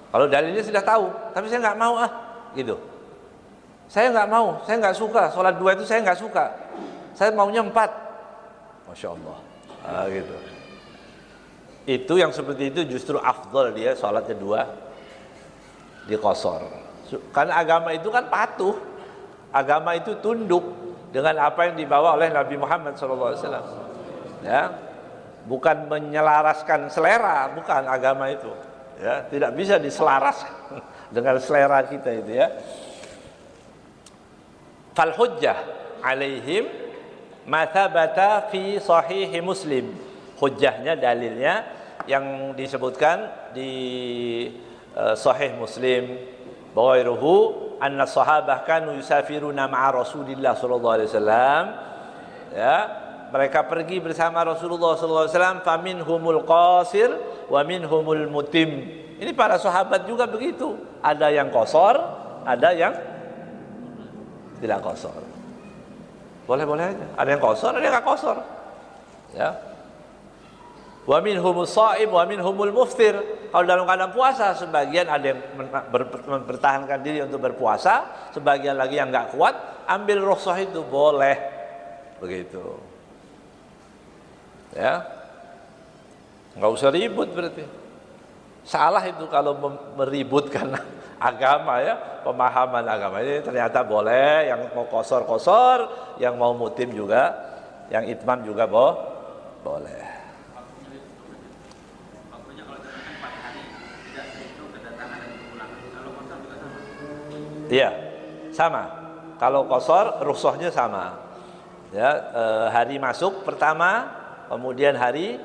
Kalau dalilnya sudah tahu, tapi saya nggak mau gitu. Saya nggak mau, saya nggak suka sholat 2 itu, saya nggak suka. Saya maunya 4. Masya Allah, gitu. Itu yang seperti itu justru afdal dia sholatnya 2 diqasar. Karena agama itu kan patuh, agama itu tunduk dengan apa yang dibawa oleh Nabi Muhammad SAW. Ya, bukan menyelaraskan selera, bukan agama itu. Ya, tidak bisa diselaraskan dengan selera kita itu ya. Fal hujjah alaihim ma thabata fi sahih Muslim. Hujjahnya, dalilnya yang disebutkan di sahih Muslim, bahwa anna sahabah kanu yusafiruna ma'a Rasulillah sallallahu alaihi wasallam. Ya, mereka pergi bersama Rasulullah sallallahu alaihi wasallam, faminhumul qasir wa minhumul mutim. Ini para sahabat juga begitu. Ada yang qasar, ada yang tidak qasar. Boleh-boleh aja. Ada yang qasar, ada yang enggak qasar. Ya. Wa minhumus shaim wa minhumul muftir. Kalau dalam keadaan puasa, sebagian ada yang mempertahankan diri untuk berpuasa, sebagian lagi yang enggak kuat, ambil rukhsah itu boleh. Begitu. Ya. Enggak usah ribut berarti. Salah itu kalau meributkan agama ya, pemahaman agama ini ternyata boleh, yang mau kosor, yang mau mutim juga, yang itmam juga boleh. Waktunya kalau misalkan 4 hari tidak terhitung kedatangan dan kepulangan. Kalau kosor juga sama. Iya, sama. Kalau kosor, rukhsahnya sama. Ya, hari masuk pertama, kemudian hari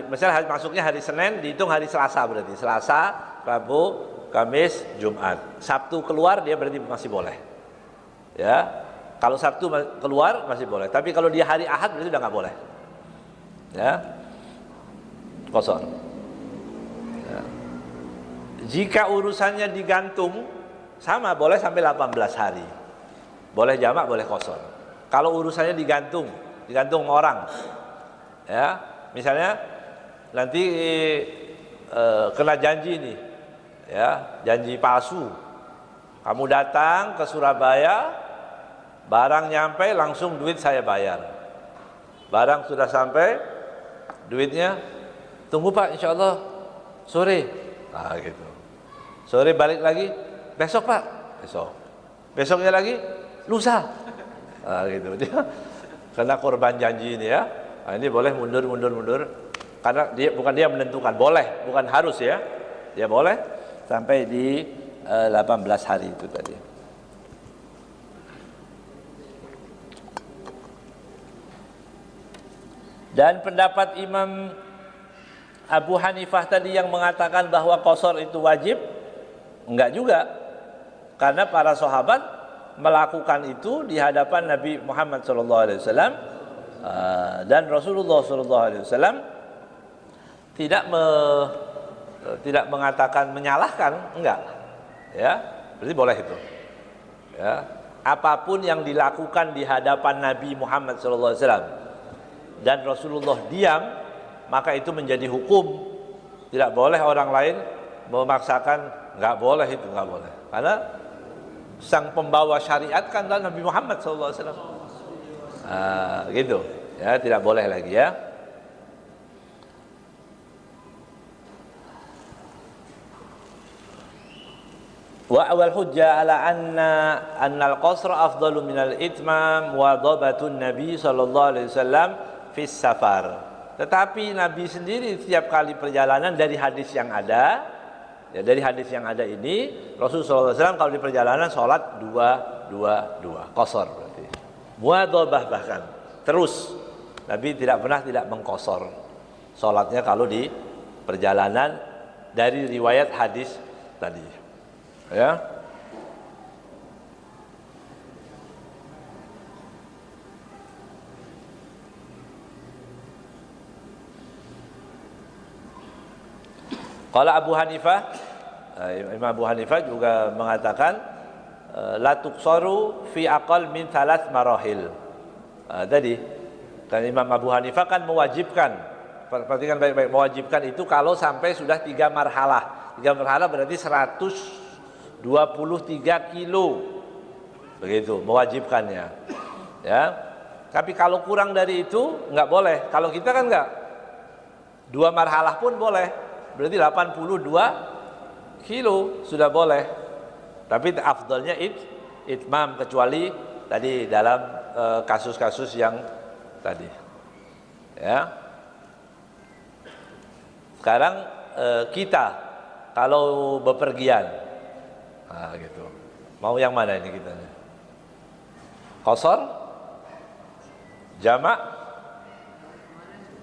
misalnya hari masuknya hari Senin, dihitung hari Selasa, berarti Selasa, Rabu, Kamis, Jumat. Sabtu keluar dia berarti masih boleh. Ya, kalau Sabtu keluar masih boleh. Tapi kalau dia hari Ahad berarti udah nggak boleh. Ya, kosor. Ya. Jika urusannya digantung, sama boleh sampai 18 hari. Boleh jamak, boleh kosor. Kalau urusannya digantung orang. Ya, misalnya nanti kena janji nih, ya, janji palsu. Kamu datang ke Surabaya, barang nyampe langsung duit saya bayar. Barang sudah sampai, duitnya tunggu Pak, insya Allah sore. Nah gitu. Sore balik lagi, besok Pak, besok. Besoknya lagi, lusa. Nah gitu. Dia kena korban janji ini ya. Nah, ini boleh mundur. Karena bukan dia menentukan, boleh, bukan harus ya. Dia boleh sampai di 18 hari itu tadi. Dan pendapat Imam Abu Hanifah tadi yang mengatakan bahwa qasar itu wajib, enggak juga. Karena para sahabat melakukan itu di hadapan Nabi Muhammad SAW. Dan Rasulullah SAW tidak mengatakan menyalahkan, enggak, ya, berarti boleh itu, ya, apapun yang dilakukan di hadapan Nabi Muhammad SAW dan Rasulullah diam, maka itu menjadi hukum. Tidak boleh orang lain memaksakan, enggak boleh itu, enggak boleh, karena sang pembawa syariat kan adalah Nabi Muhammad SAW. Gitu ya, tidak boleh lagi ya. Wa awal hujjah ala anna al-qasra afdalu min al-itmam wa dhabatun Nabi sallallahu alaihi wasallam fi safar. Tetapi Nabi sendiri setiap kali perjalanan dari hadis yang ada, ya, dari hadis yang ada ini Rasulullah SAW kalau di perjalanan sholat 2 qasar berarti. Muadhabah bahkan terus Nabi tidak pernah tidak mengqasar sholatnya kalau di perjalanan dari riwayat hadis tadi. Ya. Kalau Abu Hanifah, Imam Abu Hanifah juga mengatakan la tuqsaru fi aqal min 3 marahil. Tadi kan Imam Abu Hanifah kan mewajibkan, perhatikan baik-baik, mewajibkan itu kalau sampai sudah 3 marhalah. 3 marhalah berarti 123 kilo. Begitu mewajibkannya. Ya. Tapi kalau kurang dari itu nggak boleh. Kalau kita kan nggak. 2 marhalah pun boleh. Berarti 82 kilo sudah boleh. Tapi afdalnya itmam, kecuali tadi dalam kasus-kasus yang tadi. Ya. Sekarang kita kalau bepergian, nah gitu. Mau yang mana ini kita? Qasar? Jamak?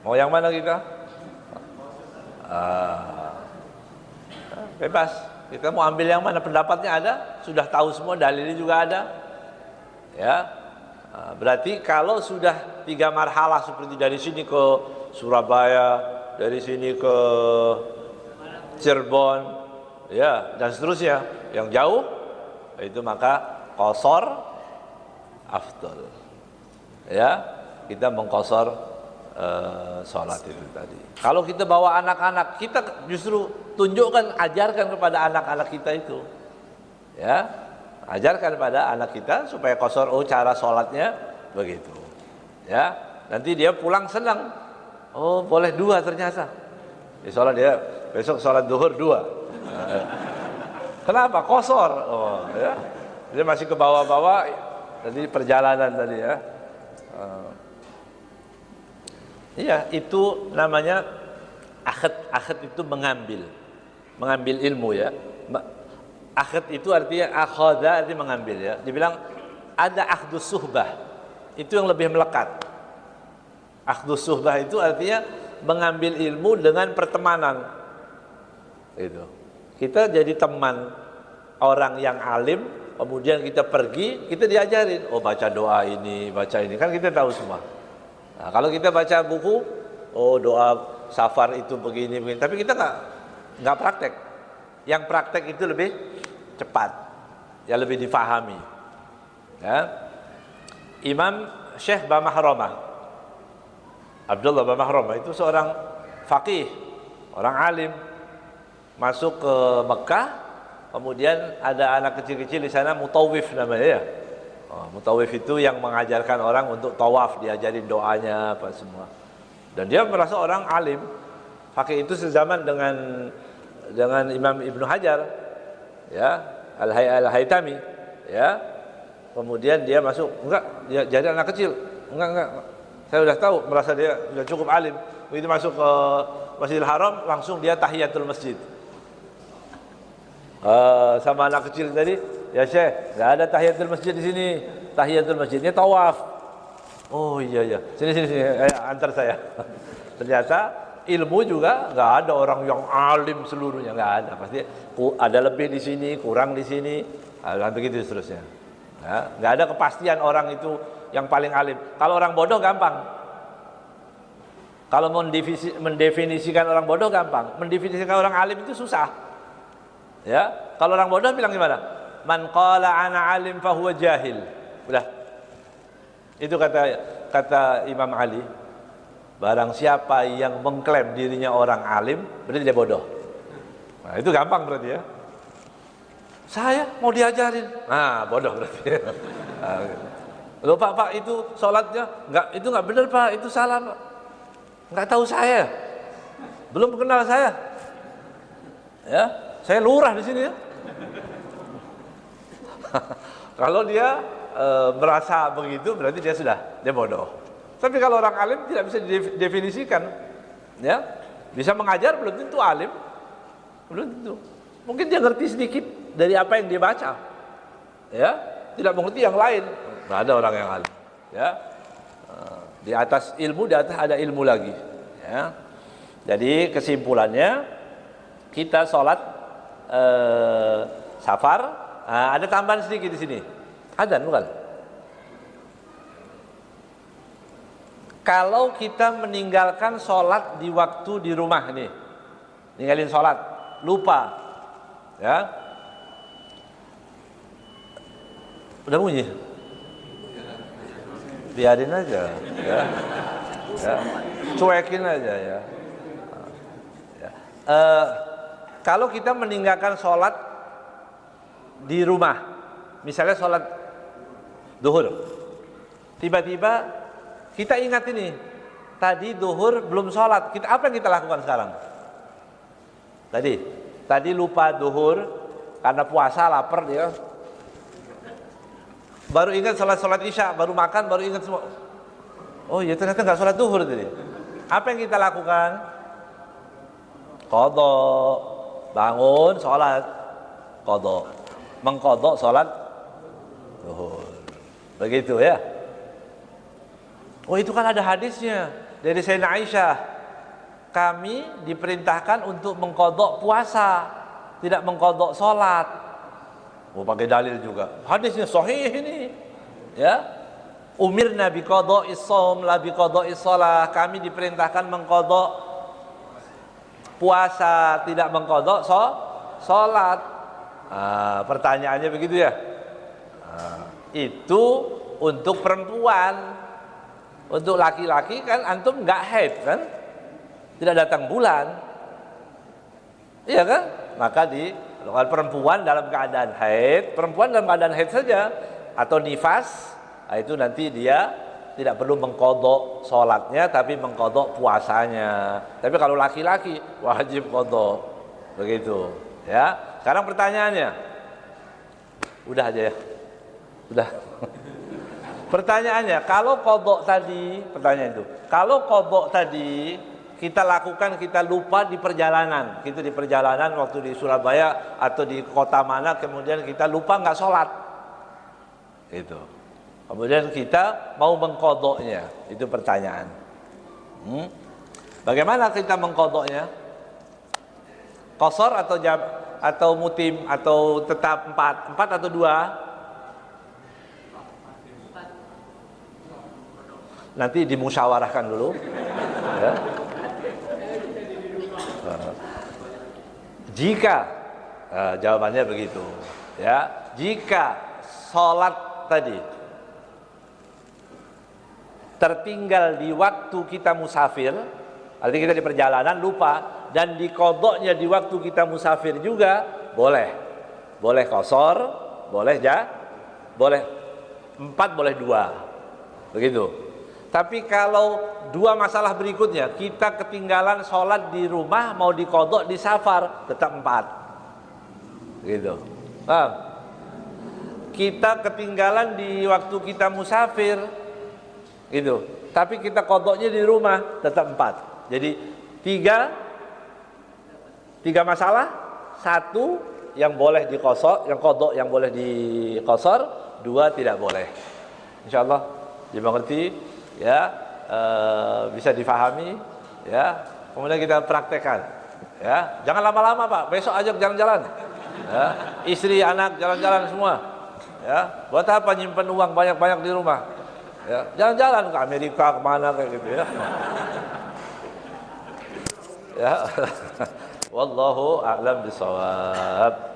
Mau yang mana kita? Bebas. Kita mau ambil yang mana? Pendapatnya ada, sudah tahu semua, dalilnya juga ada. Ya. Berarti kalau sudah 3 marhalah seperti dari sini ke Surabaya, dari sini ke Cirebon, ya, dan seterusnya, yang jauh, itu maka qasar afdal. Ya, kita mengqasar sholat itu tadi. Kalau kita bawa anak-anak, kita justru tunjukkan, ajarkan kepada anak-anak kita itu. Ya, ajarkan pada anak kita supaya qasar, cara sholatnya begitu. Ya, nanti dia pulang senang. Oh, boleh 2 ternyata. Ya, sholat dia besok sholat duhur 2. Kenapa? Qasar. Oh, ya. Dia masih ke bawah-bawah tadi perjalanan tadi ya. Iya, itu namanya akhad. Akhad itu mengambil ilmu ya. Akhad itu artinya akhadha, artinya mengambil ya. Dibilang ada akhdus suhbah. Itu yang lebih melekat. Akhdus suhbah itu artinya mengambil ilmu dengan pertemanan. Itu. Kita jadi teman orang yang alim, kemudian kita pergi, kita diajarin, oh baca doa ini, baca ini, kan kita tahu semua. Nah, kalau kita baca buku, oh doa safar itu begini, tapi kita nggak praktek. Yang praktek itu lebih cepat, ya lebih difahami. Ya. Imam Syekh Bamahromah, Abdullah Bamahromah itu seorang faqih, orang alim, masuk ke Mekah, kemudian ada anak kecil-kecil di sana, mutawif namanya ya. Mutawif itu yang mengajarkan orang untuk tawaf, diajarin doanya apa semua. Dan dia merasa orang alim. Faqih itu sezaman dengan Imam Ibnu Hajar, ya, Al-Haytami, ya. Kemudian dia masuk, enggak, dia jadi anak kecil, enggak. Saya sudah tahu, merasa dia sudah cukup alim. Begitu masuk ke Masjidil Haram, langsung dia tahiyatul masjid. Sama anak kecil tadi, ya Syekh, enggak ada tahiyatul masjid di sini. Tahiyatul masjidnya tawaf. Oh iya. Sini, antar saya. Ternyata ilmu juga enggak ada orang yang alim seluruhnya, enggak ada. Pasti ada lebih di sini, kurang di sini, dan begitu seterusnya. Ya, enggak ada kepastian orang itu yang paling alim. Kalau orang bodoh gampang. Kalau mendefinisikan orang bodoh gampang, mendefinisikan orang alim itu susah. Ya, kalau orang bodoh bilang gimana? Man qala ana alim fahuwa jahil. Udah. Itu kata Imam Ali. Barang siapa yang mengklaim dirinya orang alim, berarti dia bodoh. Nah, itu gampang berarti ya. Saya mau diajarin. Nah, bodoh berarti. Loh Pak, itu sholatnya itu nggak benar Pak, itu salah Pak. Nggak tahu saya, belum kenal saya. Ya, saya lurah di sini ya. Kalau dia merasa begitu, berarti dia bodoh. Tapi kalau orang alim tidak bisa didefinisikan, ya, bisa mengajar belum tentu alim, belum tentu. Mungkin dia ngerti sedikit dari apa yang dia baca, ya, tidak mengerti yang lain. Nggak ada orang yang alim, ya. Di atas ilmu, di atas ada ilmu lagi, ya. Jadi kesimpulannya, kita sholat safar, ada tambahan sedikit di sini. Adzan bukan? Kalau kita meninggalkan sholat di waktu di rumah nih, ninggalin sholat, lupa, ya, udah bunyi, biarin aja, ya, cuekin aja ya. Kalau kita meninggalkan sholat di rumah, misalnya sholat duhur, tiba-tiba Kita ingat ini, tadi duhur belum sholat, apa yang kita lakukan sekarang? Tadi lupa duhur, karena puasa, lapar dia. Baru ingat sholat isya, baru makan, baru ingat semua. Oh iya ternyata nggak sholat duhur tadi. Apa yang kita lakukan? Qadha, bangun, sholat, qadha, mengqadha sholat duhur. Begitu ya. Oh itu kan ada hadisnya dari Sayyidina Aisyah. Kami diperintahkan untuk mengqadha puasa, tidak mengqadha sholat. Oh pakai dalil juga. Hadisnya sahih ini. Ya. Umirna biqadha'is shaum la biqadha'is shalah. Kami diperintahkan mengqadha puasa, tidak mengqadha sholat. Pertanyaannya begitu ya. Itu untuk perempuan. Untuk laki-laki kan antum nggak haid kan, tidak datang bulan, iya kan? Maka kalau perempuan dalam keadaan haid, perempuan dalam keadaan haid saja atau nifas, itu nanti dia tidak perlu mengqadha sholatnya, tapi mengqadha puasanya. Tapi kalau laki-laki wajib qadha, begitu. Ya. Sekarang pertanyaannya, udah aja ya, udah. Pertanyaannya, kalau qadha tadi, pertanyaan itu, kalau qadha tadi kita lakukan, kita lupa di perjalanan, kita di perjalanan waktu di Surabaya atau di kota mana, kemudian kita lupa nggak sholat, gitu. Kemudian kita mau mengqadhanya, itu pertanyaan. Bagaimana kita mengqadhanya? Qashar atau mutim atau tetap 4 atau 2? Nanti dimusyawarahkan dulu. Ya. Jika jawabannya begitu, ya. Jika sholat tadi tertinggal di waktu kita musafir, artinya kita di perjalanan lupa, dan diqadhanya di waktu kita musafir juga, boleh qashar, boleh 4, boleh 2, begitu. Tapi kalau 2 masalah berikutnya, kita ketinggalan sholat di rumah, mau diqadha di safar, tetap 4. Gitu. Paham? Kita ketinggalan di waktu kita musafir, gitu. Tapi kita qadhanya di rumah, tetap 4. Jadi 3 masalah, 1 yang boleh diqashar, yang qadha yang boleh diqashar, 2 tidak boleh. Insyaallah dimengerti. Ya, bisa difahami, ya. Kemudian kita praktekkan, ya. Jangan lama-lama Pak, besok ajak jalan-jalan, ya. Istri, anak jalan-jalan semua, ya. Buat apa nyimpen uang banyak-banyak di rumah, ya. Jalan-jalan ke Amerika, kemana kayak gitu, ya. Ya. Wallahu a'lam bishawab.